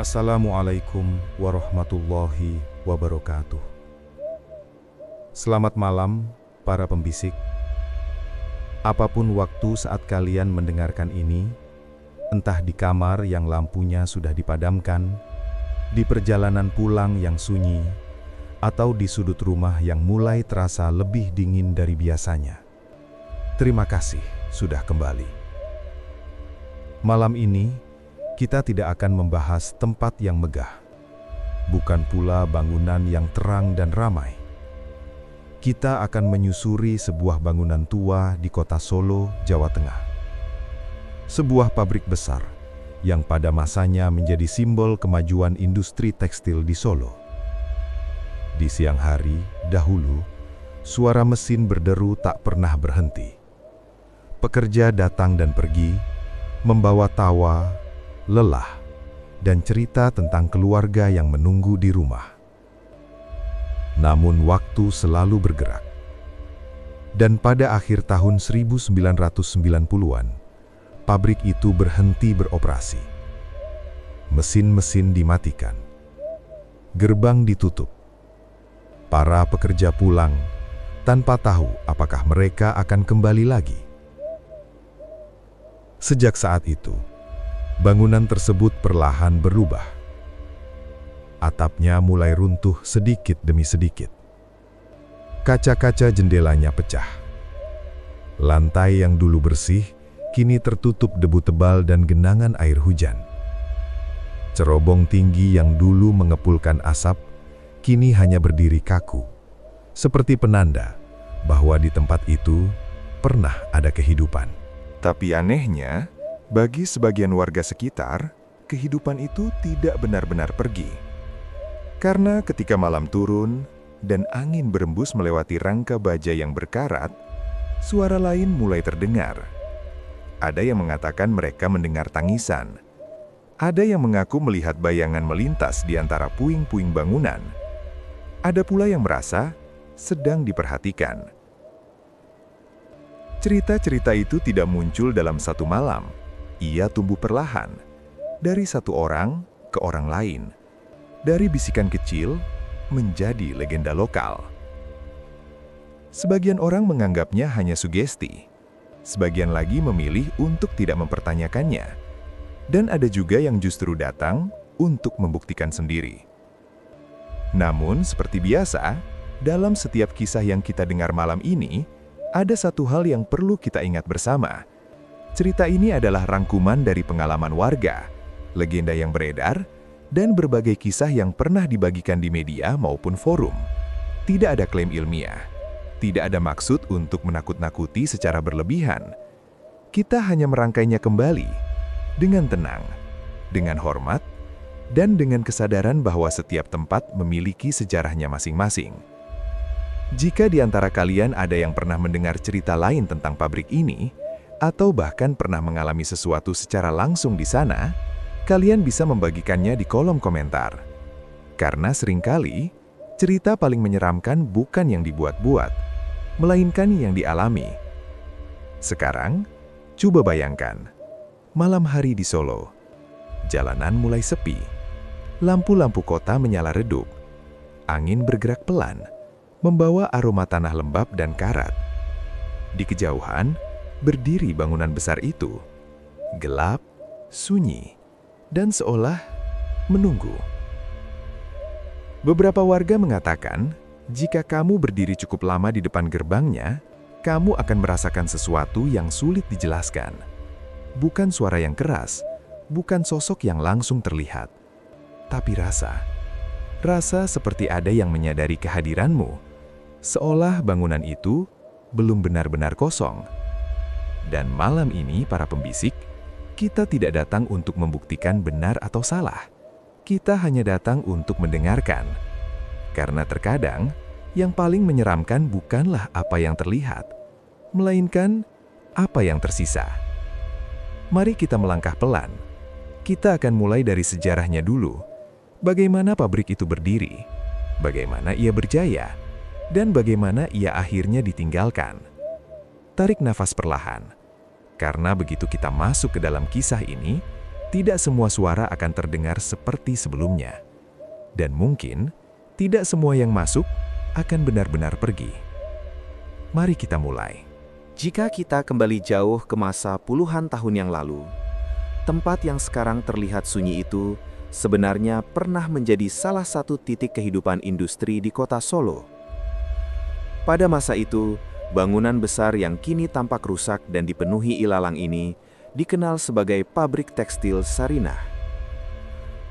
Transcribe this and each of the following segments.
Assalamualaikum warahmatullahi wabarakatuh. Selamat malam, para pembisik. Apapun waktu saat kalian mendengarkan ini, entah di kamar yang lampunya sudah dipadamkan, di perjalanan pulang yang sunyi, atau di sudut rumah yang mulai terasa lebih dingin dari biasanya. Terima kasih sudah kembali. Malam ini, kita tidak akan membahas tempat yang megah, bukan pula bangunan yang terang dan ramai. Kita akan menyusuri sebuah bangunan tua di kota Solo, Jawa Tengah. Sebuah pabrik besar yang pada masanya menjadi simbol kemajuan industri tekstil di Solo. Di siang hari, dahulu, suara mesin berderu tak pernah berhenti. Pekerja datang dan pergi, membawa tawa, lelah, dan cerita tentang keluarga yang menunggu di rumah. Namun waktu selalu bergerak. Dan pada akhir tahun 1990-an, pabrik itu berhenti beroperasi. Mesin-mesin dimatikan. Gerbang ditutup. Para pekerja pulang tanpa tahu apakah mereka akan kembali lagi. Sejak saat itu, bangunan tersebut perlahan berubah. Atapnya mulai runtuh sedikit demi sedikit. Kaca-kaca jendelanya pecah. Lantai yang dulu bersih, kini tertutup debu tebal dan genangan air hujan. Cerobong tinggi yang dulu mengepulkan asap, kini hanya berdiri kaku. Seperti penanda bahwa di tempat itu pernah ada kehidupan. Tapi anehnya, bagi sebagian warga sekitar, kehidupan itu tidak benar-benar pergi. Karena ketika malam turun dan angin berembus melewati rangka baja yang berkarat, suara lain mulai terdengar. Ada yang mengatakan mereka mendengar tangisan. Ada yang mengaku melihat bayangan melintas di antara puing-puing bangunan. Ada pula yang merasa sedang diperhatikan. Cerita-cerita itu tidak muncul dalam satu malam. Ia tumbuh perlahan, dari satu orang ke orang lain. Dari bisikan kecil menjadi legenda lokal. Sebagian orang menganggapnya hanya sugesti. Sebagian lagi memilih untuk tidak mempertanyakannya. Dan ada juga yang justru datang untuk membuktikan sendiri. Namun, seperti biasa, dalam setiap kisah yang kita dengar malam ini, ada satu hal yang perlu kita ingat bersama. Cerita ini adalah rangkuman dari pengalaman warga, legenda yang beredar, dan berbagai kisah yang pernah dibagikan di media maupun forum. Tidak ada klaim ilmiah. Tidak ada maksud untuk menakut-nakuti secara berlebihan. Kita hanya merangkainya kembali, dengan tenang, dengan hormat, dan dengan kesadaran bahwa setiap tempat memiliki sejarahnya masing-masing. Jika di antara kalian ada yang pernah mendengar cerita lain tentang pabrik ini, atau bahkan pernah mengalami sesuatu secara langsung di sana, kalian bisa membagikannya di kolom komentar. Karena seringkali, cerita paling menyeramkan bukan yang dibuat-buat, melainkan yang dialami. Sekarang, coba bayangkan, malam hari di Solo. Jalanan mulai sepi. Lampu-lampu kota menyala redup. Angin bergerak pelan, membawa aroma tanah lembab dan karat. Di kejauhan, berdiri bangunan besar itu. Gelap, sunyi, dan seolah menunggu. Beberapa warga mengatakan, jika kamu berdiri cukup lama di depan gerbangnya, kamu akan merasakan sesuatu yang sulit dijelaskan. Bukan suara yang keras, bukan sosok yang langsung terlihat, tapi rasa. Rasa seperti ada yang menyadari kehadiranmu, seolah bangunan itu belum benar-benar kosong. Dan malam ini, para pembisik, kita tidak datang untuk membuktikan benar atau salah. Kita hanya datang untuk mendengarkan. Karena terkadang, yang paling menyeramkan bukanlah apa yang terlihat, melainkan apa yang tersisa. Mari kita melangkah pelan. Kita akan mulai dari sejarahnya dulu. Bagaimana pabrik itu berdiri, bagaimana ia berjaya, dan bagaimana ia akhirnya ditinggalkan. Tarik nafas perlahan. Karena begitu kita masuk ke dalam kisah ini, Tidak semua suara akan terdengar seperti sebelumnya. Dan mungkin, tidak semua yang masuk akan benar-benar pergi. Mari kita mulai. Jika kita kembali jauh ke masa puluhan tahun yang lalu, tempat yang sekarang terlihat sunyi itu sebenarnya pernah menjadi salah satu titik kehidupan industri di kota Solo. Pada masa itu, bangunan besar yang kini tampak rusak dan dipenuhi ilalang ini dikenal sebagai pabrik tekstil Sarinah.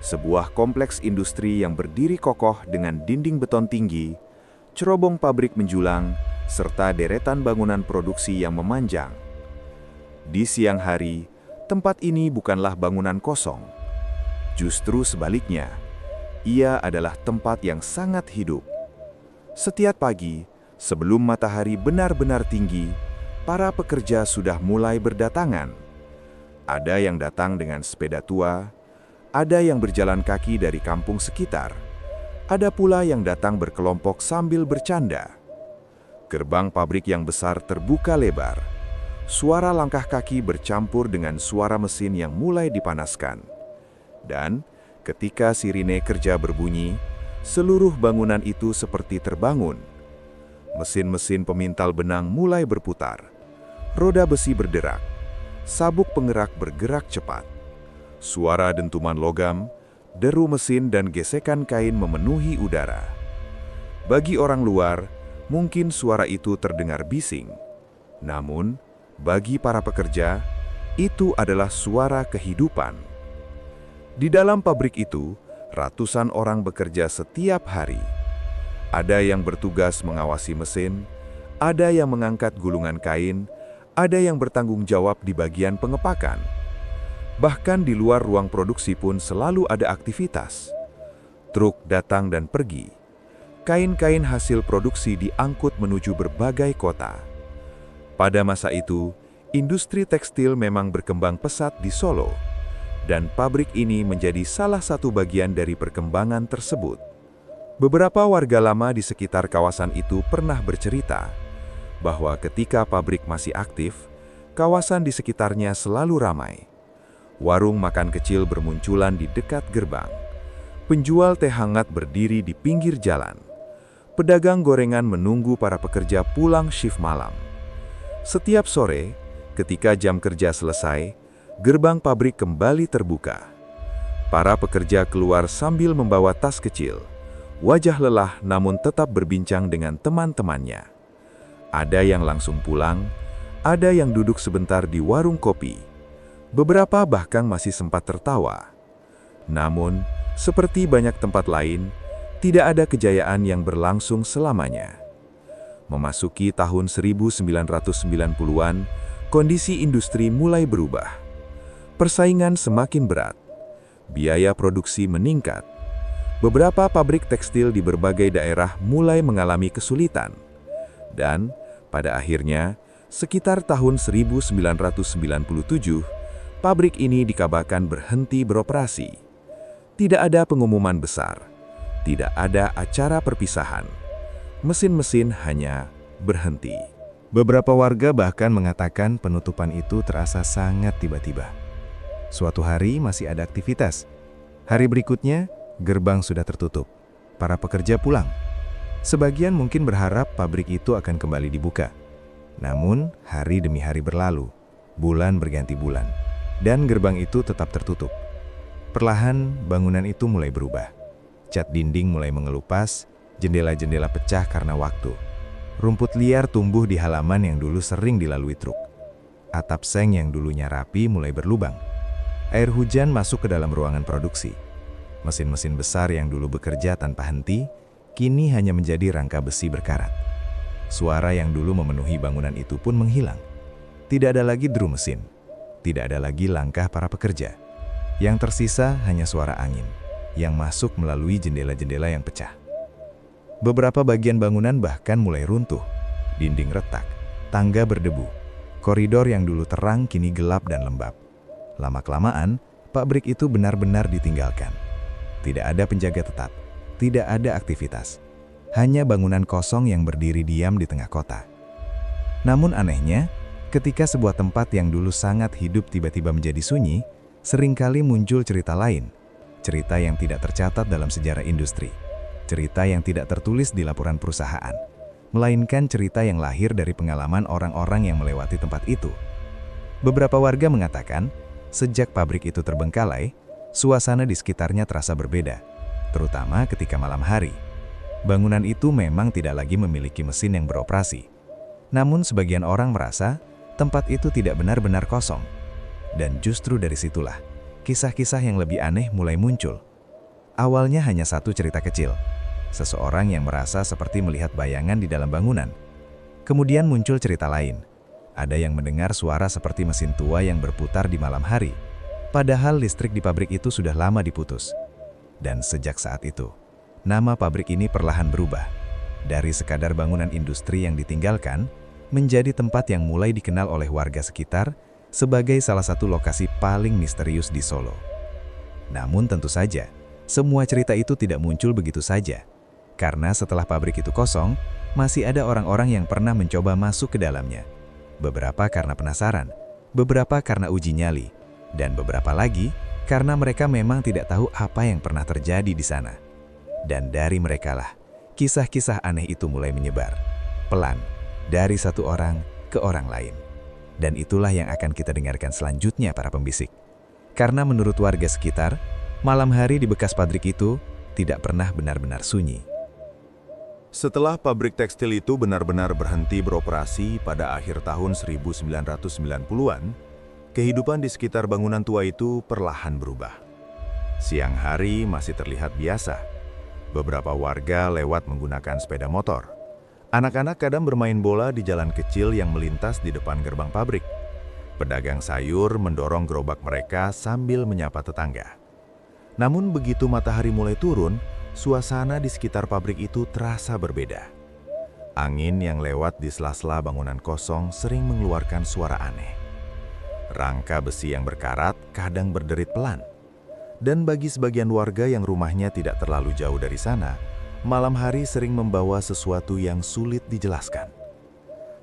Sebuah kompleks industri yang berdiri kokoh dengan dinding beton tinggi, cerobong pabrik menjulang, serta deretan bangunan produksi yang memanjang. Di siang hari, tempat ini bukanlah bangunan kosong. Justru sebaliknya, ia adalah tempat yang sangat hidup. Setiap pagi, sebelum matahari benar-benar tinggi, para pekerja sudah mulai berdatangan. Ada yang datang dengan sepeda tua, ada yang berjalan kaki dari kampung sekitar, ada pula yang datang berkelompok sambil bercanda. Gerbang pabrik yang besar terbuka lebar. Suara langkah kaki bercampur dengan suara mesin yang mulai dipanaskan. Dan ketika sirine kerja berbunyi, seluruh bangunan itu seperti terbangun. Mesin-mesin pemintal benang mulai berputar. Roda besi berderak. Sabuk penggerak bergerak cepat. Suara dentuman logam, deru mesin dan gesekan kain memenuhi udara. Bagi orang luar, mungkin suara itu terdengar bising. Namun, bagi para pekerja, itu adalah suara kehidupan. Di dalam pabrik itu, ratusan orang bekerja setiap hari. Ada yang bertugas mengawasi mesin, ada yang mengangkat gulungan kain, ada yang bertanggung jawab di bagian pengepakan. Bahkan di luar ruang produksi pun selalu ada aktivitas. Truk datang dan pergi. Kain-kain hasil produksi diangkut menuju berbagai kota. Pada masa itu, industri tekstil memang berkembang pesat di Solo, dan pabrik ini menjadi salah satu bagian dari perkembangan tersebut. Beberapa warga lama di sekitar kawasan itu pernah bercerita bahwa ketika pabrik masih aktif, kawasan di sekitarnya selalu ramai. Warung makan kecil bermunculan di dekat gerbang. Penjual teh hangat berdiri di pinggir jalan. Pedagang gorengan menunggu para pekerja pulang shift malam. Setiap sore, ketika jam kerja selesai, gerbang pabrik kembali terbuka. Para pekerja keluar sambil membawa tas kecil. Wajah lelah namun tetap berbincang dengan teman-temannya. Ada yang langsung pulang, ada yang duduk sebentar di warung kopi. Beberapa bahkan masih sempat tertawa. Namun, seperti banyak tempat lain, tidak ada kejayaan yang berlangsung selamanya. Memasuki tahun 1990-an, kondisi industri mulai berubah. Persaingan semakin berat. Biaya produksi meningkat. Beberapa pabrik tekstil di berbagai daerah mulai mengalami kesulitan. Dan, pada akhirnya, sekitar tahun 1997, pabrik ini dikabarkan berhenti beroperasi. Tidak ada pengumuman besar, tidak ada acara perpisahan. Mesin-mesin hanya berhenti. Beberapa warga bahkan mengatakan penutupan itu terasa sangat tiba-tiba. Suatu hari masih ada aktivitas. Hari berikutnya, gerbang sudah tertutup. Para pekerja pulang. Sebagian mungkin berharap pabrik itu akan kembali dibuka. Namun, hari demi hari berlalu, bulan berganti bulan, dan gerbang itu tetap tertutup. Perlahan, bangunan itu mulai berubah. Cat dinding mulai mengelupas, jendela-jendela pecah karena waktu. Rumput liar tumbuh di halaman yang dulu sering dilalui truk. Atap seng yang dulunya rapi mulai berlubang. Air hujan masuk ke dalam ruangan produksi. Mesin-mesin besar yang dulu bekerja tanpa henti, kini hanya menjadi rangka besi berkarat. Suara yang dulu memenuhi bangunan itu pun menghilang. Tidak ada lagi deru mesin. Tidak ada lagi langkah para pekerja. Yang tersisa hanya suara angin yang masuk melalui jendela-jendela yang pecah. Beberapa bagian bangunan bahkan mulai runtuh. Dinding retak, tangga berdebu. Koridor yang dulu terang kini gelap dan lembab. Lama-kelamaan, pabrik itu benar-benar ditinggalkan. Tidak ada penjaga tetap. Tidak ada aktivitas, hanya bangunan kosong yang berdiri diam di tengah kota. Namun anehnya, ketika sebuah tempat yang dulu sangat hidup tiba-tiba menjadi sunyi, seringkali muncul cerita lain, cerita yang tidak tercatat dalam sejarah industri, cerita yang tidak tertulis di laporan perusahaan, melainkan cerita yang lahir dari pengalaman orang-orang yang melewati tempat itu. Beberapa warga mengatakan, sejak pabrik itu terbengkalai, suasana di sekitarnya terasa berbeda, terutama ketika malam hari. Bangunan itu memang tidak lagi memiliki mesin yang beroperasi. Namun sebagian orang merasa tempat itu tidak benar-benar kosong. Dan justru dari situlah, kisah-kisah yang lebih aneh mulai muncul. Awalnya hanya satu cerita kecil. Seseorang yang merasa seperti melihat bayangan di dalam bangunan. Kemudian muncul cerita lain. Ada yang mendengar suara seperti mesin tua yang berputar di malam hari. Padahal listrik di pabrik itu sudah lama diputus. Dan sejak saat itu, nama pabrik ini perlahan berubah. Dari sekadar bangunan industri yang ditinggalkan, menjadi tempat yang mulai dikenal oleh warga sekitar sebagai salah satu lokasi paling misterius di Solo. Namun tentu saja, semua cerita itu tidak muncul begitu saja. Karena setelah pabrik itu kosong, masih ada orang-orang yang pernah mencoba masuk ke dalamnya. Beberapa karena penasaran, beberapa karena uji nyali, dan beberapa lagi karena mereka memang tidak tahu apa yang pernah terjadi di sana. Dan dari merekalah, kisah-kisah aneh itu mulai menyebar, pelan, dari satu orang ke orang lain. Dan itulah yang akan kita dengarkan selanjutnya para pembisik. Karena menurut warga sekitar, malam hari di bekas pabrik itu tidak pernah benar-benar sunyi. Setelah pabrik tekstil itu benar-benar berhenti beroperasi pada akhir tahun 1990-an, kehidupan di sekitar bangunan tua itu perlahan berubah. Siang hari masih terlihat biasa. Beberapa warga lewat menggunakan sepeda motor. Anak-anak kadang bermain bola di jalan kecil yang melintas di depan gerbang pabrik. Pedagang sayur mendorong gerobak mereka sambil menyapa tetangga. Namun begitu matahari mulai turun, suasana di sekitar pabrik itu terasa berbeda. Angin yang lewat di sela-sela bangunan kosong sering mengeluarkan suara aneh. Rangka besi yang berkarat kadang berderit pelan. Dan bagi sebagian warga yang rumahnya tidak terlalu jauh dari sana, malam hari sering membawa sesuatu yang sulit dijelaskan.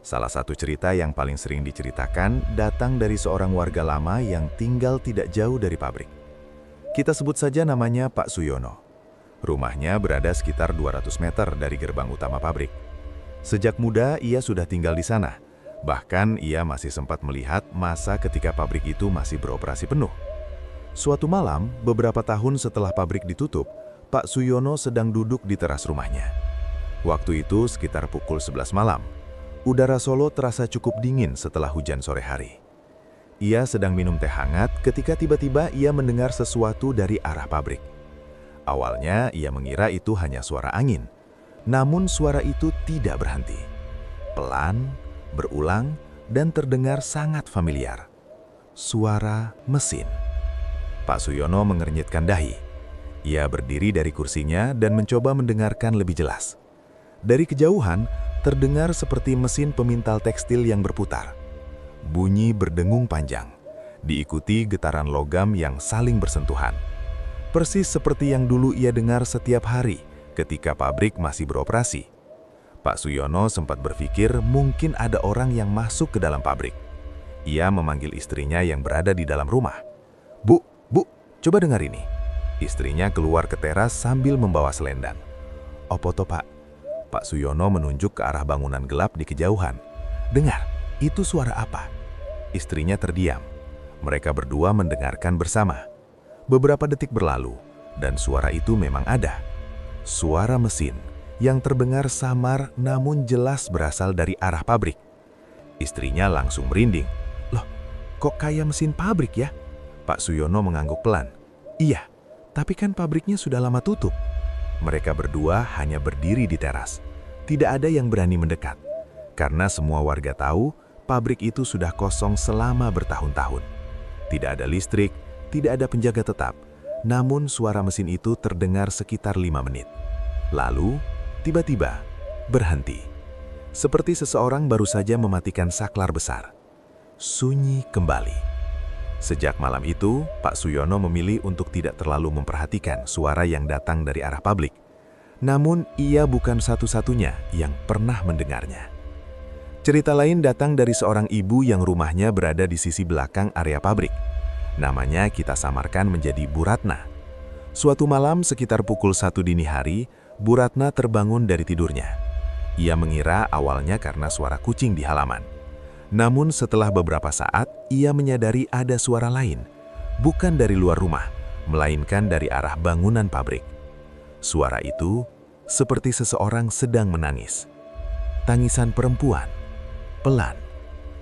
Salah satu cerita yang paling sering diceritakan datang dari seorang warga lama yang tinggal tidak jauh dari pabrik. Kita sebut saja namanya Pak Suyono. Rumahnya berada sekitar 200 meter dari gerbang utama pabrik. Sejak muda ia sudah tinggal di sana. Bahkan ia masih sempat melihat masa ketika pabrik itu masih beroperasi penuh. Suatu malam, beberapa tahun setelah pabrik ditutup, Pak Suyono sedang duduk di teras rumahnya. Waktu itu sekitar pukul 11 malam. Udara Solo terasa cukup dingin setelah hujan sore hari. Ia sedang minum teh hangat ketika tiba-tiba ia mendengar sesuatu dari arah pabrik. Awalnya ia mengira itu hanya suara angin. Namun suara itu tidak berhenti. Pelan, berulang, dan terdengar sangat familiar. Suara mesin. Pak Suyono mengernyitkan dahi. Ia berdiri dari kursinya dan mencoba mendengarkan lebih jelas. Dari kejauhan, terdengar seperti mesin pemintal tekstil yang berputar. Bunyi berdengung panjang, diikuti getaran logam yang saling bersentuhan. Persis seperti yang dulu ia dengar setiap hari ketika pabrik masih beroperasi. Pak Suyono sempat berpikir mungkin ada orang yang masuk ke dalam pabrik. Ia memanggil istrinya yang berada di dalam rumah. Bu, coba dengar ini. Istrinya keluar ke teras sambil membawa selendang. Opo to, Pak? Pak Suyono menunjuk ke arah bangunan gelap di kejauhan. Dengar, itu suara apa? Istrinya terdiam. Mereka berdua mendengarkan bersama. Beberapa detik berlalu, dan suara itu memang ada. Suara mesin yang terdengar samar namun jelas berasal dari arah pabrik. Istrinya langsung merinding. Loh, kok kayak mesin pabrik ya? Pak Suyono mengangguk pelan. Iya, tapi kan pabriknya sudah lama tutup. Mereka berdua hanya berdiri di teras. Tidak ada yang berani mendekat. Karena semua warga tahu, pabrik itu sudah kosong selama bertahun-tahun. Tidak ada listrik, tidak ada penjaga tetap. Namun suara mesin itu terdengar sekitar 5 menit. Lalu, tiba-tiba, berhenti. Seperti seseorang baru saja mematikan saklar besar. Sunyi kembali. Sejak malam itu, Pak Suyono memilih untuk tidak terlalu memperhatikan suara yang datang dari arah pabrik. Namun, ia bukan satu-satunya yang pernah mendengarnya. Cerita lain datang dari seorang ibu yang rumahnya berada di sisi belakang area pabrik. Namanya kita samarkan menjadi Bu Ratna. Suatu malam sekitar pukul 1 dini hari, Bu Ratna terbangun dari tidurnya. Ia mengira awalnya karena suara kucing di halaman. Namun setelah beberapa saat, ia menyadari ada suara lain, bukan dari luar rumah, melainkan dari arah bangunan pabrik. Suara itu seperti seseorang sedang menangis. Tangisan perempuan, pelan,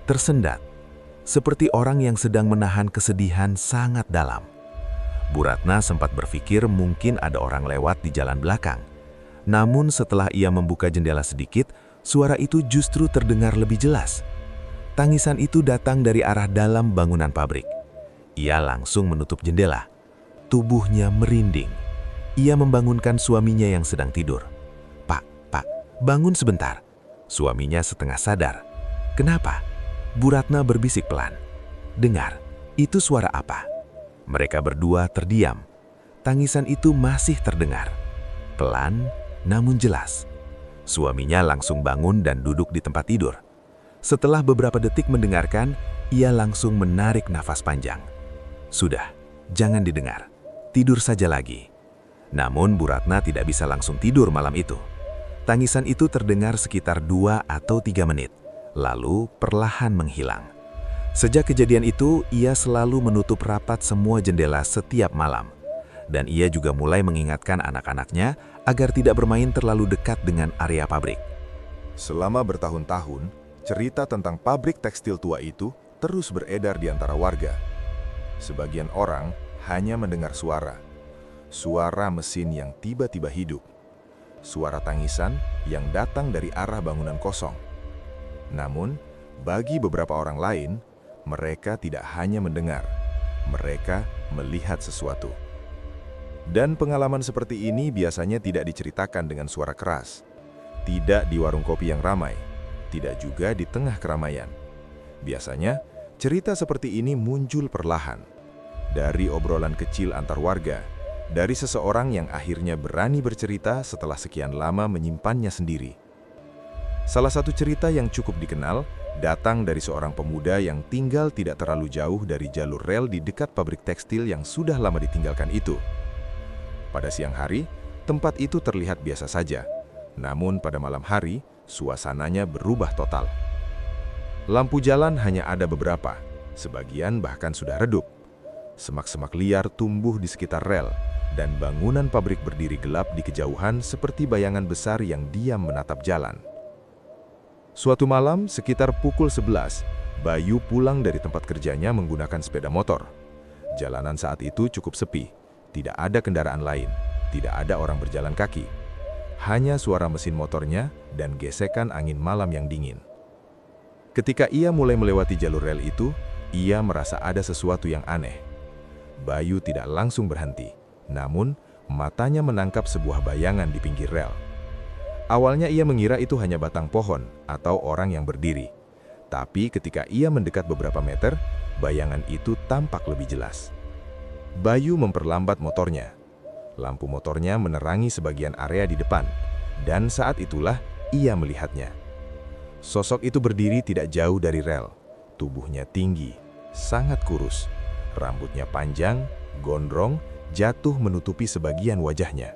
tersendat, seperti orang yang sedang menahan kesedihan sangat dalam. Bu Ratna sempat berpikir mungkin ada orang lewat di jalan belakang. Namun setelah ia membuka jendela sedikit, suara itu justru terdengar lebih jelas. Tangisan itu datang dari arah dalam bangunan pabrik. Ia langsung menutup jendela. Tubuhnya merinding. Ia membangunkan suaminya yang sedang tidur. Pak, bangun sebentar." Suaminya setengah sadar. "Kenapa?" Bu Ratna berbisik pelan. "Dengar, itu suara apa?" Mereka berdua terdiam. Tangisan itu masih terdengar. Pelan, namun jelas. Suaminya langsung bangun dan duduk di tempat tidur. Setelah beberapa detik mendengarkan, ia langsung menarik nafas panjang. "Sudah, jangan didengar. Tidur saja lagi." Namun Bu Ratna tidak bisa langsung tidur malam itu. Tangisan itu terdengar sekitar 2 atau 3 menit, lalu perlahan menghilang. Sejak kejadian itu, ia selalu menutup rapat semua jendela setiap malam. Dan ia juga mulai mengingatkan anak-anaknya agar tidak bermain terlalu dekat dengan area pabrik. Selama bertahun-tahun, cerita tentang pabrik tekstil tua itu terus beredar di antara warga. Sebagian orang hanya mendengar suara mesin yang tiba-tiba hidup, suara tangisan yang datang dari arah bangunan kosong. Namun, bagi beberapa orang lain, mereka tidak hanya mendengar, mereka melihat sesuatu. Dan pengalaman seperti ini biasanya tidak diceritakan dengan suara keras, tidak di warung kopi yang ramai, tidak juga di tengah keramaian. Biasanya, cerita seperti ini muncul perlahan, dari obrolan kecil antar warga, dari seseorang yang akhirnya berani bercerita setelah sekian lama menyimpannya sendiri. Salah satu cerita yang cukup dikenal datang dari seorang pemuda yang tinggal tidak terlalu jauh dari jalur rel di dekat pabrik tekstil yang sudah lama ditinggalkan itu. Pada siang hari, tempat itu terlihat biasa saja. Namun pada malam hari, suasananya berubah total. Lampu jalan hanya ada beberapa, sebagian bahkan sudah redup. Semak-semak liar tumbuh di sekitar rel, dan bangunan pabrik berdiri gelap di kejauhan seperti bayangan besar yang diam menatap jalan. Suatu malam, sekitar pukul 11, Bayu pulang dari tempat kerjanya menggunakan sepeda motor. Jalanan saat itu cukup sepi, tidak ada kendaraan lain, tidak ada orang berjalan kaki. Hanya suara mesin motornya dan gesekan angin malam yang dingin. Ketika ia mulai melewati jalur rel itu, ia merasa ada sesuatu yang aneh. Bayu tidak langsung berhenti, namun matanya menangkap sebuah bayangan di pinggir rel. Awalnya ia mengira itu hanya batang pohon atau orang yang berdiri. Tapi ketika ia mendekat beberapa meter, bayangan itu tampak lebih jelas. Bayu memperlambat motornya. Lampu motornya menerangi sebagian area di depan, dan saat itulah ia melihatnya. Sosok itu berdiri tidak jauh dari rel. Tubuhnya tinggi, sangat kurus. Rambutnya panjang, gondrong, jatuh menutupi sebagian wajahnya.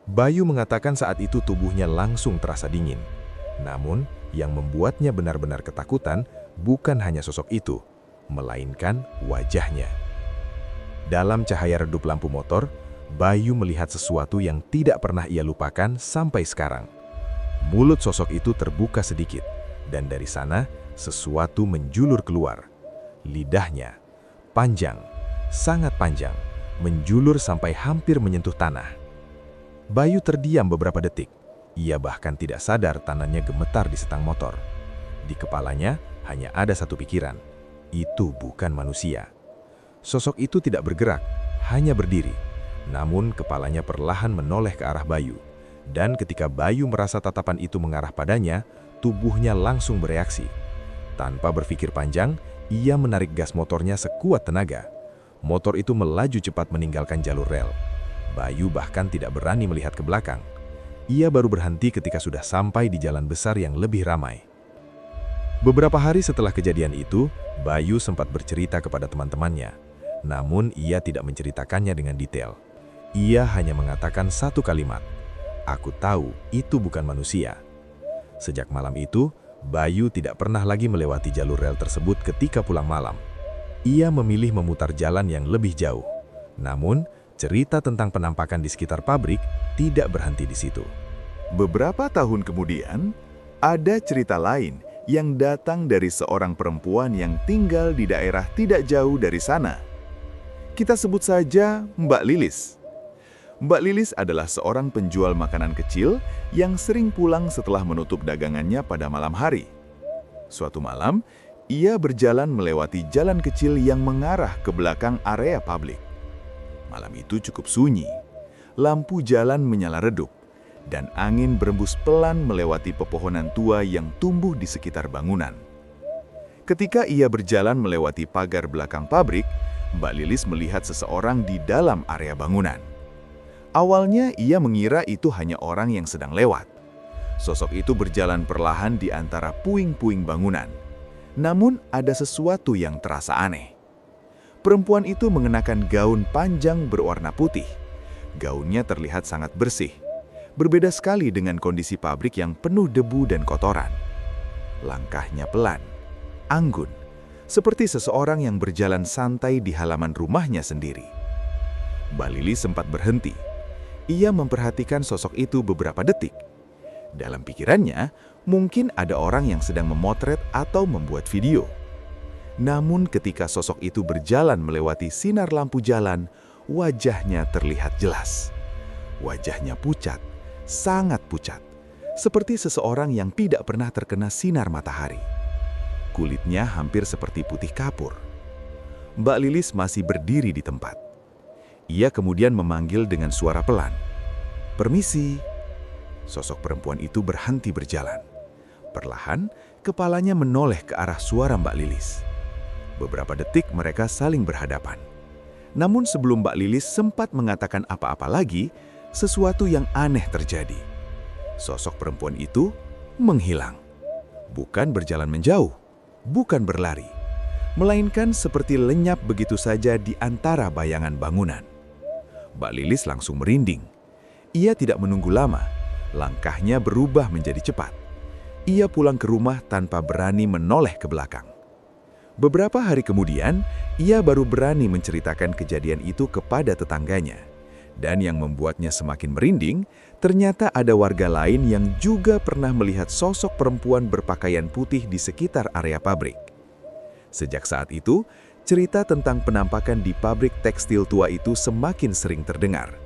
Bayu mengatakan saat itu tubuhnya langsung terasa dingin. Namun, yang membuatnya benar-benar ketakutan bukan hanya sosok itu, melainkan wajahnya. Dalam cahaya redup lampu motor, Bayu melihat sesuatu yang tidak pernah ia lupakan sampai sekarang. Mulut sosok itu terbuka sedikit, dan dari sana sesuatu menjulur keluar. Lidahnya, panjang, sangat panjang, menjulur sampai hampir menyentuh tanah. Bayu terdiam beberapa detik. Ia bahkan tidak sadar tangannya gemetar di setang motor. Di kepalanya hanya ada satu pikiran. Itu bukan manusia. Sosok itu tidak bergerak, hanya berdiri. Namun kepalanya perlahan menoleh ke arah Bayu. Dan ketika Bayu merasa tatapan itu mengarah padanya, tubuhnya langsung bereaksi. Tanpa berpikir panjang, ia menarik gas motornya sekuat tenaga. Motor itu melaju cepat meninggalkan jalur rel. Bayu bahkan tidak berani melihat ke belakang. Ia baru berhenti ketika sudah sampai di jalan besar yang lebih ramai. Beberapa hari setelah kejadian itu, Bayu sempat bercerita kepada teman-temannya. Namun ia tidak menceritakannya dengan detail. Ia hanya mengatakan satu kalimat, "Aku tahu itu bukan manusia." Sejak malam itu, Bayu tidak pernah lagi melewati jalur rel tersebut ketika pulang malam. Ia memilih memutar jalan yang lebih jauh. Namun, cerita tentang penampakan di sekitar pabrik tidak berhenti di situ. Beberapa tahun kemudian, ada cerita lain yang datang dari seorang perempuan yang tinggal di daerah tidak jauh dari sana. Kita sebut saja Mbak Lilis. Mbak Lilis adalah seorang penjual makanan kecil yang sering pulang setelah menutup dagangannya pada malam hari. Suatu malam, ia berjalan melewati jalan kecil yang mengarah ke belakang area pabrik. Malam itu cukup sunyi, lampu jalan menyala redup, dan angin berembus pelan melewati pepohonan tua yang tumbuh di sekitar bangunan. Ketika ia berjalan melewati pagar belakang pabrik, Mbak Lilis melihat seseorang di dalam area bangunan. Awalnya ia mengira itu hanya orang yang sedang lewat. Sosok itu berjalan perlahan di antara puing-puing bangunan. Namun ada sesuatu yang terasa aneh. Perempuan itu mengenakan gaun panjang berwarna putih. Gaunnya terlihat sangat bersih. Berbeda sekali dengan kondisi pabrik yang penuh debu dan kotoran. Langkahnya pelan, anggun, seperti seseorang yang berjalan santai di halaman rumahnya sendiri. Mbak Lilis sempat berhenti. Ia memperhatikan sosok itu beberapa detik. Dalam pikirannya, mungkin ada orang yang sedang memotret atau membuat video. Namun ketika sosok itu berjalan melewati sinar lampu jalan, wajahnya terlihat jelas. Wajahnya pucat, sangat pucat, seperti seseorang yang tidak pernah terkena sinar matahari. Kulitnya hampir seperti putih kapur. Mbak Lilis masih berdiri di tempat. Ia kemudian memanggil dengan suara pelan, "Permisi." Sosok perempuan itu berhenti berjalan. Perlahan, kepalanya menoleh ke arah suara Mbak Lilis. Beberapa detik mereka saling berhadapan. Namun sebelum Mbak Lilis sempat mengatakan apa-apa lagi, sesuatu yang aneh terjadi. Sosok perempuan itu menghilang. Bukan berjalan menjauh, bukan berlari, melainkan seperti lenyap begitu saja di antara bayangan bangunan. Mbak Lilis langsung merinding. Ia tidak menunggu lama, langkahnya berubah menjadi cepat. Ia pulang ke rumah tanpa berani menoleh ke belakang. Beberapa hari kemudian, ia baru berani menceritakan kejadian itu kepada tetangganya. Dan yang membuatnya semakin merinding, ternyata ada warga lain yang juga pernah melihat sosok perempuan berpakaian putih di sekitar area pabrik. Sejak saat itu, cerita tentang penampakan di pabrik tekstil tua itu semakin sering terdengar.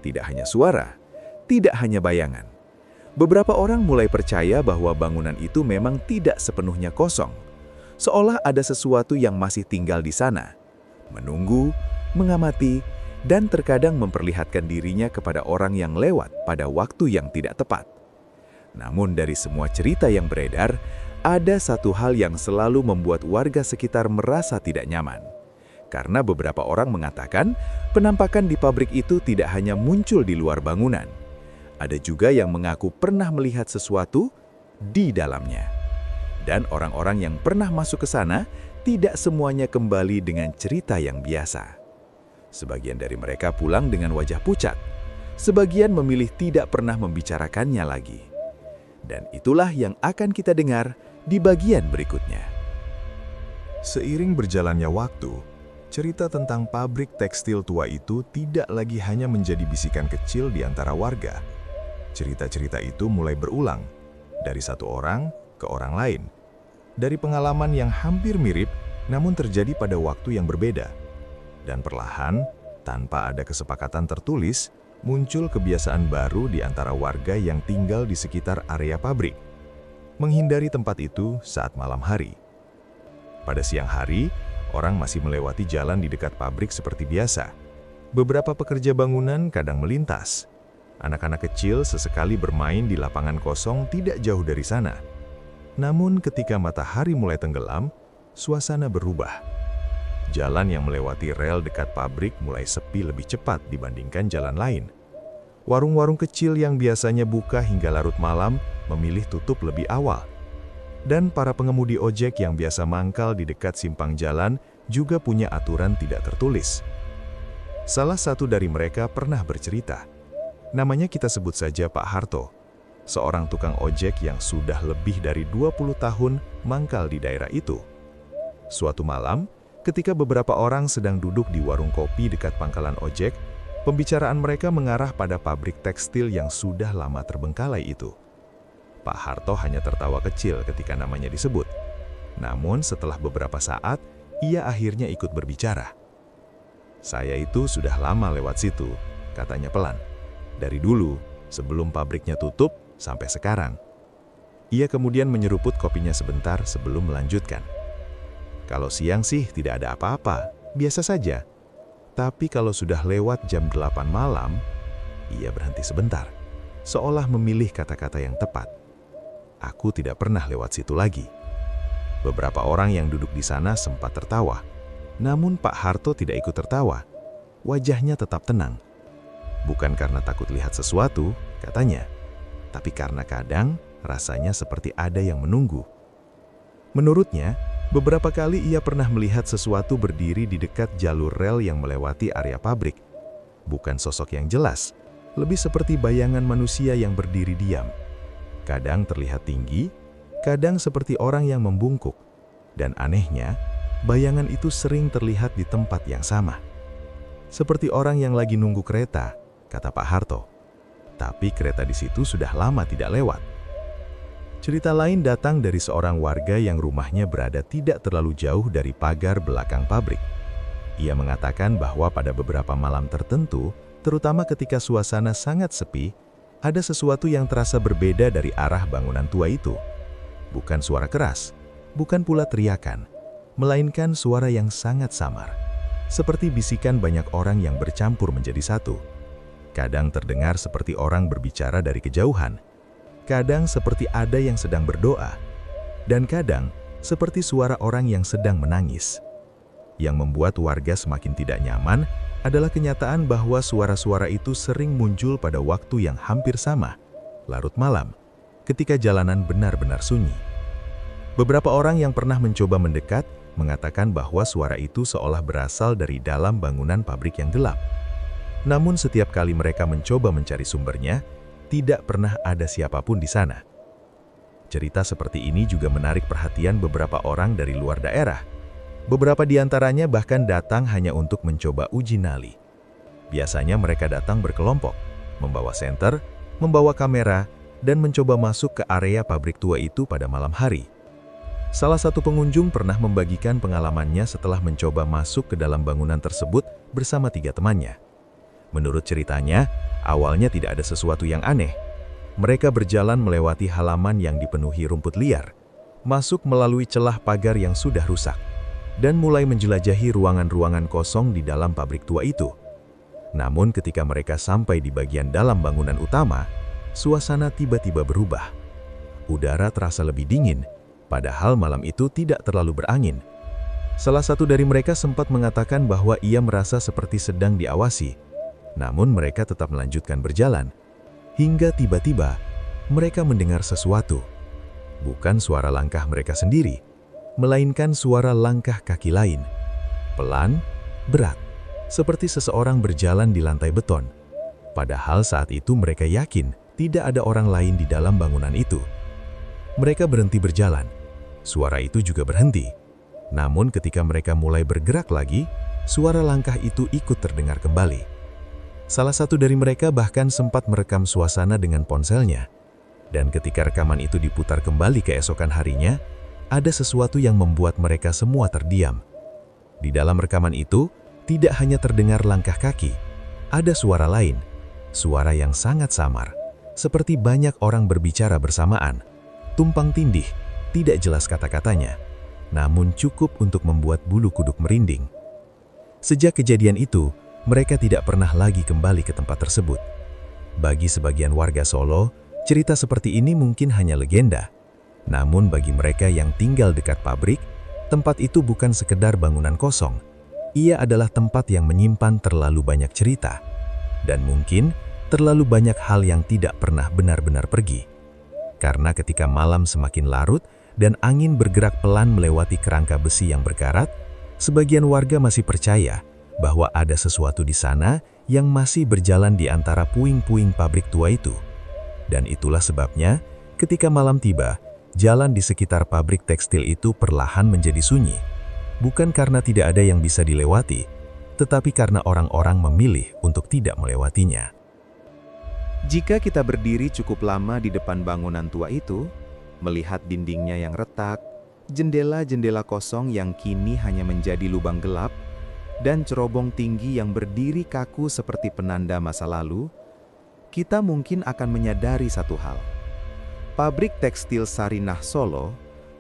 Tidak hanya suara, tidak hanya bayangan. Beberapa orang mulai percaya bahwa bangunan itu memang tidak sepenuhnya kosong. Seolah ada sesuatu yang masih tinggal di sana, menunggu, mengamati, dan terkadang memperlihatkan dirinya kepada orang yang lewat pada waktu yang tidak tepat. Namun dari semua cerita yang beredar, ada satu hal yang selalu membuat warga sekitar merasa tidak nyaman. Karena beberapa orang mengatakan penampakan di pabrik itu tidak hanya muncul di luar bangunan. Ada juga yang mengaku pernah melihat sesuatu di dalamnya. Dan orang-orang yang pernah masuk ke sana tidak semuanya kembali dengan cerita yang biasa. Sebagian dari mereka pulang dengan wajah pucat. Sebagian memilih tidak pernah membicarakannya lagi. Dan itulah yang akan kita dengar di bagian berikutnya. Seiring berjalannya waktu, cerita tentang pabrik tekstil tua itu tidak lagi hanya menjadi bisikan kecil di antara warga. Cerita-cerita itu mulai berulang, dari satu orang ke orang lain. Dari pengalaman yang hampir mirip, namun terjadi pada waktu yang berbeda. Dan perlahan, tanpa ada kesepakatan tertulis, muncul kebiasaan baru di antara warga yang tinggal di sekitar area pabrik. Menghindari tempat itu saat malam hari. Pada siang hari, orang masih melewati jalan di dekat pabrik seperti biasa. Beberapa pekerja bangunan kadang melintas. Anak-anak kecil sesekali bermain di lapangan kosong tidak jauh dari sana. Namun ketika matahari mulai tenggelam, suasana berubah. Jalan yang melewati rel dekat pabrik mulai sepi lebih cepat dibandingkan jalan lain. Warung-warung kecil yang biasanya buka hingga larut malam memilih tutup lebih awal. Dan para pengemudi ojek yang biasa mangkal di dekat simpang jalan juga punya aturan tidak tertulis. Salah satu dari mereka pernah bercerita. Namanya kita sebut saja Pak Harto, seorang tukang ojek yang sudah lebih dari 20 tahun mangkal di daerah itu. Suatu malam, ketika beberapa orang sedang duduk di warung kopi dekat pangkalan ojek, pembicaraan mereka mengarah pada pabrik tekstil yang sudah lama terbengkalai itu. Pak Harto hanya tertawa kecil ketika namanya disebut. Namun setelah beberapa saat, ia akhirnya ikut berbicara. "Saya itu sudah lama lewat situ," katanya pelan. "Dari dulu, sebelum pabriknya tutup, sampai sekarang." Ia kemudian menyeruput kopinya sebentar sebelum melanjutkan. "Kalau siang sih tidak ada apa-apa, biasa saja. Tapi kalau sudah lewat jam 8 malam," ia berhenti sebentar, seolah memilih kata-kata yang tepat. "Aku tidak pernah lewat situ lagi." Beberapa orang yang duduk di sana sempat tertawa. Namun Pak Harto tidak ikut tertawa. Wajahnya tetap tenang. "Bukan karena takut lihat sesuatu," katanya, "tapi karena kadang rasanya seperti ada yang menunggu." Menurutnya, beberapa kali ia pernah melihat sesuatu berdiri di dekat jalur rel yang melewati area pabrik. Bukan sosok yang jelas, lebih seperti bayangan manusia yang berdiri diam. Kadang terlihat tinggi, kadang seperti orang yang membungkuk. Dan anehnya, bayangan itu sering terlihat di tempat yang sama. Seperti orang yang lagi nunggu kereta, kata Pak Harto. Tapi kereta di situ sudah lama tidak lewat. Cerita lain datang dari seorang warga yang rumahnya berada tidak terlalu jauh dari pagar belakang pabrik. Ia mengatakan bahwa pada beberapa malam tertentu, terutama ketika suasana sangat sepi, ada sesuatu yang terasa berbeda dari arah bangunan tua itu. Bukan suara keras, bukan pula teriakan, melainkan suara yang sangat samar, seperti bisikan banyak orang yang bercampur menjadi satu. Kadang terdengar seperti orang berbicara dari kejauhan, kadang seperti ada yang sedang berdoa, dan kadang seperti suara orang yang sedang menangis. Yang membuat warga semakin tidak nyaman adalah kenyataan bahwa suara-suara itu sering muncul pada waktu yang hampir sama, larut malam, ketika jalanan benar-benar sunyi. Beberapa orang yang pernah mencoba mendekat mengatakan bahwa suara itu seolah berasal dari dalam bangunan pabrik yang gelap. Namun setiap kali mereka mencoba mencari sumbernya, tidak pernah ada siapapun di sana. Cerita seperti ini juga menarik perhatian beberapa orang dari luar daerah. Beberapa di antaranya bahkan datang hanya untuk mencoba uji nyali. Biasanya mereka datang berkelompok, membawa senter, membawa kamera, dan mencoba masuk ke area pabrik tua itu pada malam hari. Salah satu pengunjung pernah membagikan pengalamannya setelah mencoba masuk ke dalam bangunan tersebut bersama 3 temannya. Menurut ceritanya, awalnya tidak ada sesuatu yang aneh. Mereka berjalan melewati halaman yang dipenuhi rumput liar, masuk melalui celah pagar yang sudah rusak, dan mulai menjelajahi ruangan-ruangan kosong di dalam pabrik tua itu. Namun ketika mereka sampai di bagian dalam bangunan utama, suasana tiba-tiba berubah. Udara terasa lebih dingin, padahal malam itu tidak terlalu berangin. Salah satu dari mereka sempat mengatakan bahwa ia merasa seperti sedang diawasi. Namun mereka tetap melanjutkan berjalan. Hingga tiba-tiba, mereka mendengar sesuatu. Bukan suara langkah mereka sendiri, melainkan suara langkah kaki lain. Pelan, berat, seperti seseorang berjalan di lantai beton. Padahal saat itu mereka yakin tidak ada orang lain di dalam bangunan itu. Mereka berhenti berjalan. Suara itu juga berhenti. Namun ketika mereka mulai bergerak lagi, suara langkah itu ikut terdengar kembali. Salah satu dari mereka bahkan sempat merekam suasana dengan ponselnya. Dan ketika rekaman itu diputar kembali keesokan harinya, ada sesuatu yang membuat mereka semua terdiam. Di dalam rekaman itu, tidak hanya terdengar langkah kaki, ada suara lain, suara yang sangat samar, seperti banyak orang berbicara bersamaan, tumpang tindih, tidak jelas kata-katanya, namun cukup untuk membuat bulu kuduk merinding. Sejak kejadian itu, mereka tidak pernah lagi kembali ke tempat tersebut. Bagi sebagian warga Solo, cerita seperti ini mungkin hanya legenda. Namun bagi mereka yang tinggal dekat pabrik, tempat itu bukan sekedar bangunan kosong. Ia adalah tempat yang menyimpan terlalu banyak cerita. Dan mungkin terlalu banyak hal yang tidak pernah benar-benar pergi. Karena ketika malam semakin larut dan angin bergerak pelan melewati kerangka besi yang berkarat, Sebagian warga masih percaya bahwa ada sesuatu di sana yang masih berjalan di antara puing-puing pabrik tua itu. Dan itulah sebabnya, ketika malam tiba, jalan di sekitar pabrik tekstil itu perlahan menjadi sunyi. Bukan karena tidak ada yang bisa dilewati, tetapi karena orang-orang memilih untuk tidak melewatinya. Jika kita berdiri cukup lama di depan bangunan tua itu, melihat dindingnya yang retak, jendela-jendela kosong yang kini hanya menjadi lubang gelap, dan cerobong tinggi yang berdiri kaku seperti penanda masa lalu, kita mungkin akan menyadari satu hal. Pabrik tekstil Sarinah Solo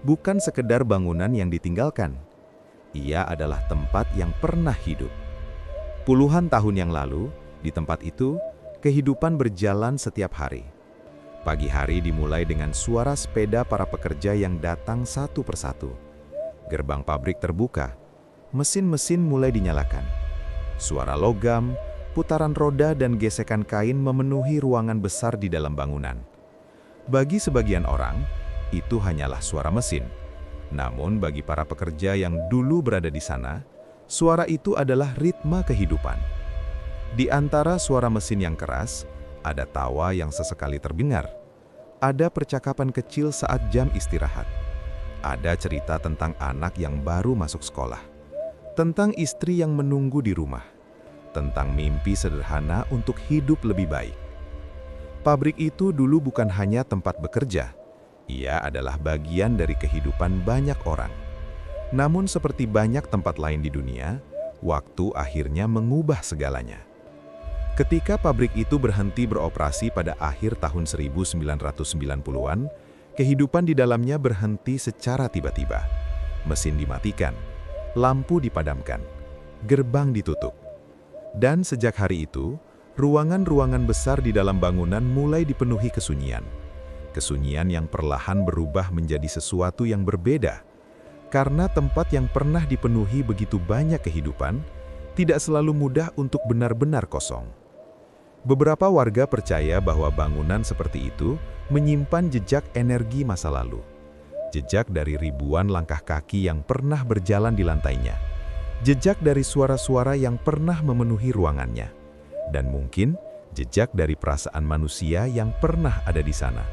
bukan sekedar bangunan yang ditinggalkan. Ia adalah tempat yang pernah hidup. Puluhan tahun yang lalu, di tempat itu, kehidupan berjalan setiap hari. Pagi hari dimulai dengan suara sepeda para pekerja yang datang satu persatu. Gerbang pabrik terbuka, mesin-mesin mulai dinyalakan. Suara logam, putaran roda dan gesekan kain memenuhi ruangan besar di dalam bangunan. Bagi sebagian orang, itu hanyalah suara mesin. Namun bagi para pekerja yang dulu berada di sana, suara itu adalah ritme kehidupan. Di antara suara mesin yang keras, ada tawa yang sesekali terdengar. Ada percakapan kecil saat jam istirahat. Ada cerita tentang anak yang baru masuk sekolah. Tentang istri yang menunggu di rumah. Tentang mimpi sederhana untuk hidup lebih baik. Pabrik itu dulu bukan hanya tempat bekerja. Ia adalah bagian dari kehidupan banyak orang. Namun seperti banyak tempat lain di dunia, waktu akhirnya mengubah segalanya. Ketika pabrik itu berhenti beroperasi pada akhir tahun 1990-an, kehidupan di dalamnya berhenti secara tiba-tiba. Mesin dimatikan, lampu dipadamkan, gerbang ditutup. Dan sejak hari itu, ruangan-ruangan besar di dalam bangunan mulai dipenuhi kesunyian. Kesunyian yang perlahan berubah menjadi sesuatu yang berbeda. Karena tempat yang pernah dipenuhi begitu banyak kehidupan, tidak selalu mudah untuk benar-benar kosong. Beberapa warga percaya bahwa bangunan seperti itu menyimpan jejak energi masa lalu. Jejak dari ribuan langkah kaki yang pernah berjalan di lantainya. Jejak dari suara-suara yang pernah memenuhi ruangannya. Dan mungkin jejak dari perasaan manusia yang pernah ada di sana.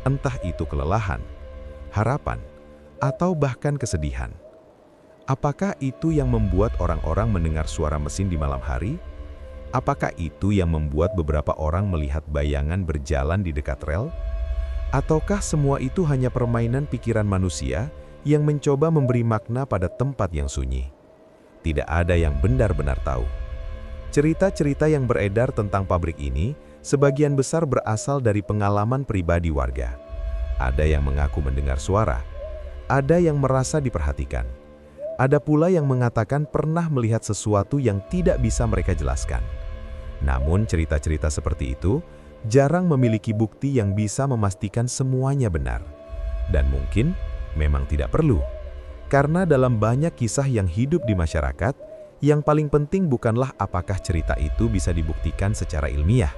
Entah itu kelelahan, harapan, atau bahkan kesedihan. Apakah itu yang membuat orang-orang mendengar suara mesin di malam hari? Apakah itu yang membuat beberapa orang melihat bayangan berjalan di dekat rel? Ataukah semua itu hanya permainan pikiran manusia yang mencoba memberi makna pada tempat yang sunyi? Tidak ada yang benar-benar tahu. Cerita-cerita yang beredar tentang pabrik ini sebagian besar berasal dari pengalaman pribadi warga. Ada yang mengaku mendengar suara, ada yang merasa diperhatikan. Ada pula yang mengatakan pernah melihat sesuatu yang tidak bisa mereka jelaskan. Namun cerita-cerita seperti itu jarang memiliki bukti yang bisa memastikan semuanya benar. Dan mungkin memang tidak perlu. Karena dalam banyak kisah yang hidup di masyarakat, yang paling penting bukanlah apakah cerita itu bisa dibuktikan secara ilmiah,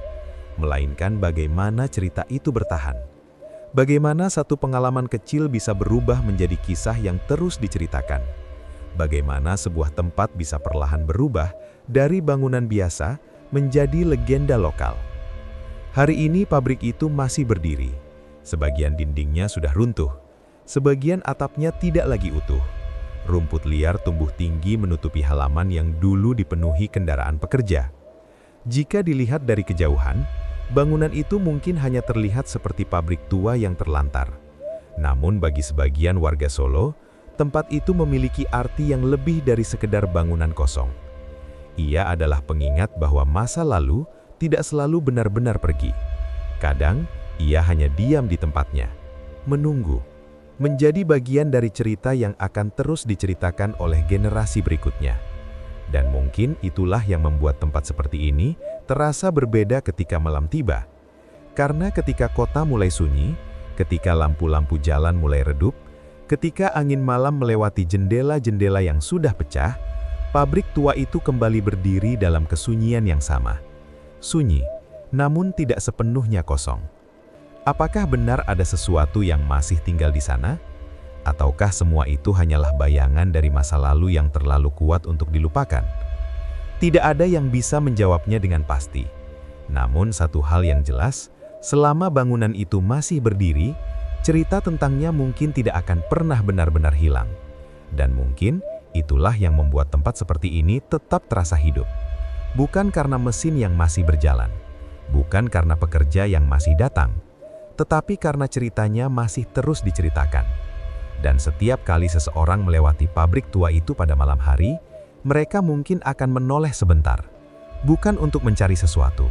melainkan bagaimana cerita itu bertahan. Bagaimana satu pengalaman kecil bisa berubah menjadi kisah yang terus diceritakan. Bagaimana sebuah tempat bisa perlahan berubah dari bangunan biasa menjadi legenda lokal. Hari ini pabrik itu masih berdiri. Sebagian dindingnya sudah runtuh. Sebagian atapnya tidak lagi utuh. Rumput liar tumbuh tinggi menutupi halaman yang dulu dipenuhi kendaraan pekerja. Jika dilihat dari kejauhan, bangunan itu mungkin hanya terlihat seperti pabrik tua yang terlantar. Namun bagi sebagian warga Solo, tempat itu memiliki arti yang lebih dari sekedar bangunan kosong. Ia adalah pengingat bahwa masa lalu tidak selalu benar-benar pergi. Kadang, ia hanya diam di tempatnya, menunggu, menjadi bagian dari cerita yang akan terus diceritakan oleh generasi berikutnya. Dan mungkin itulah yang membuat tempat seperti ini terasa berbeda ketika malam tiba. Karena ketika kota mulai sunyi, ketika lampu-lampu jalan mulai redup, ketika angin malam melewati jendela-jendela yang sudah pecah, pabrik tua itu kembali berdiri dalam kesunyian yang sama. Sunyi, namun tidak sepenuhnya kosong. Apakah benar ada sesuatu yang masih tinggal di sana? Ataukah semua itu hanyalah bayangan dari masa lalu yang terlalu kuat untuk dilupakan? Tidak ada yang bisa menjawabnya dengan pasti. Namun satu hal yang jelas, selama bangunan itu masih berdiri, cerita tentangnya mungkin tidak akan pernah benar-benar hilang. Dan mungkin itulah yang membuat tempat seperti ini tetap terasa hidup. Bukan karena mesin yang masih berjalan, bukan karena pekerja yang masih datang, tetapi karena ceritanya masih terus diceritakan. Dan setiap kali seseorang melewati pabrik tua itu pada malam hari, mereka mungkin akan menoleh sebentar, bukan untuk mencari sesuatu,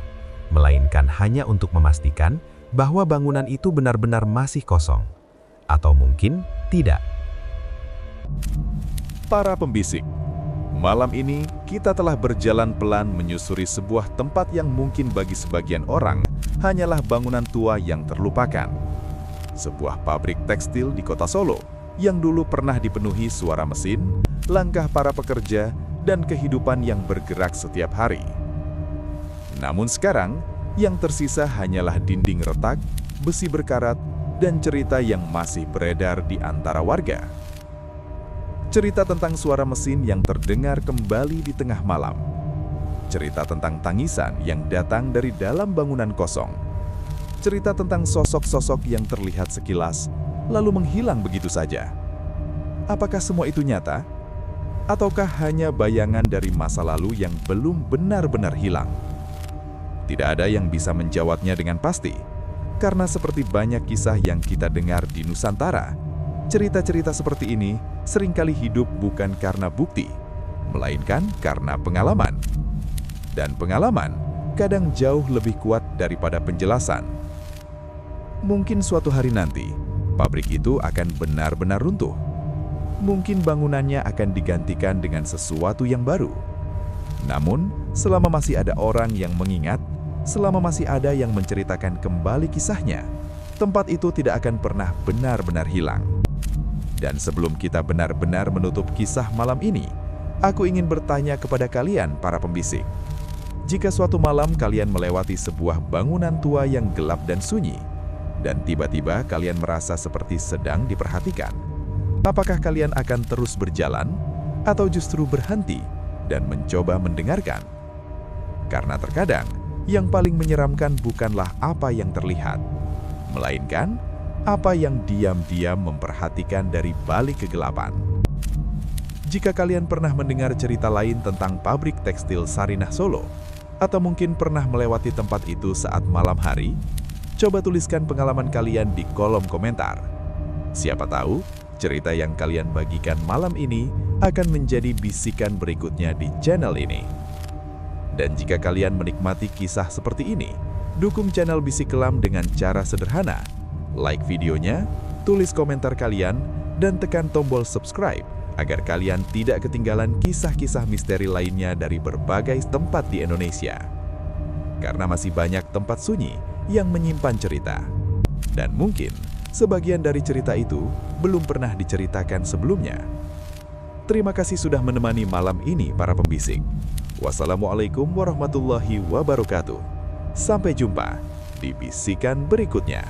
melainkan hanya untuk memastikan bahwa bangunan itu benar-benar masih kosong. Atau mungkin tidak. Para pembisik, malam ini kita telah berjalan pelan menyusuri sebuah tempat yang mungkin bagi sebagian orang hanyalah bangunan tua yang terlupakan. Sebuah pabrik tekstil di kota Solo yang dulu pernah dipenuhi suara mesin, langkah para pekerja, dan kehidupan yang bergerak setiap hari. Namun sekarang, yang tersisa hanyalah dinding retak, besi berkarat, dan cerita yang masih beredar di antara warga. Cerita tentang suara mesin yang terdengar kembali di tengah malam. Cerita tentang tangisan yang datang dari dalam bangunan kosong. Cerita tentang sosok-sosok yang terlihat sekilas, lalu menghilang begitu saja. Apakah semua itu nyata? Ataukah hanya bayangan dari masa lalu yang belum benar-benar hilang? Tidak ada yang bisa menjawabnya dengan pasti, karena seperti banyak kisah yang kita dengar di Nusantara, cerita-cerita seperti ini seringkali hidup bukan karena bukti, melainkan karena pengalaman. Dan pengalaman kadang jauh lebih kuat daripada penjelasan. Mungkin suatu hari nanti, pabrik itu akan benar-benar runtuh. Mungkin bangunannya akan digantikan dengan sesuatu yang baru. Namun, selama masih ada orang yang mengingat, selama masih ada yang menceritakan kembali kisahnya, tempat itu tidak akan pernah benar-benar hilang. Dan sebelum kita benar-benar menutup kisah malam ini, aku ingin bertanya kepada kalian para pembisik. Jika suatu malam kalian melewati sebuah bangunan tua yang gelap dan sunyi, dan tiba-tiba kalian merasa seperti sedang diperhatikan, apakah kalian akan terus berjalan, atau justru berhenti dan mencoba mendengarkan? Karena terkadang, yang paling menyeramkan bukanlah apa yang terlihat, melainkan apa yang diam-diam memperhatikan dari balik kegelapan. Jika kalian pernah mendengar cerita lain tentang pabrik tekstil Sarinah Solo, atau mungkin pernah melewati tempat itu saat malam hari, coba tuliskan pengalaman kalian di kolom komentar. Siapa tahu, cerita yang kalian bagikan malam ini akan menjadi bisikan berikutnya di channel ini. Dan jika kalian menikmati kisah seperti ini, dukung channel Bisik Kelam dengan cara sederhana. Like videonya, tulis komentar kalian, dan tekan tombol subscribe agar kalian tidak ketinggalan kisah-kisah misteri lainnya dari berbagai tempat di Indonesia. Karena masih banyak tempat sunyi yang menyimpan cerita. Dan mungkin sebagian dari cerita itu belum pernah diceritakan sebelumnya. Terima kasih sudah menemani malam ini para pembisik. Wassalamualaikum warahmatullahi wabarakatuh. Sampai jumpa di bisikan berikutnya.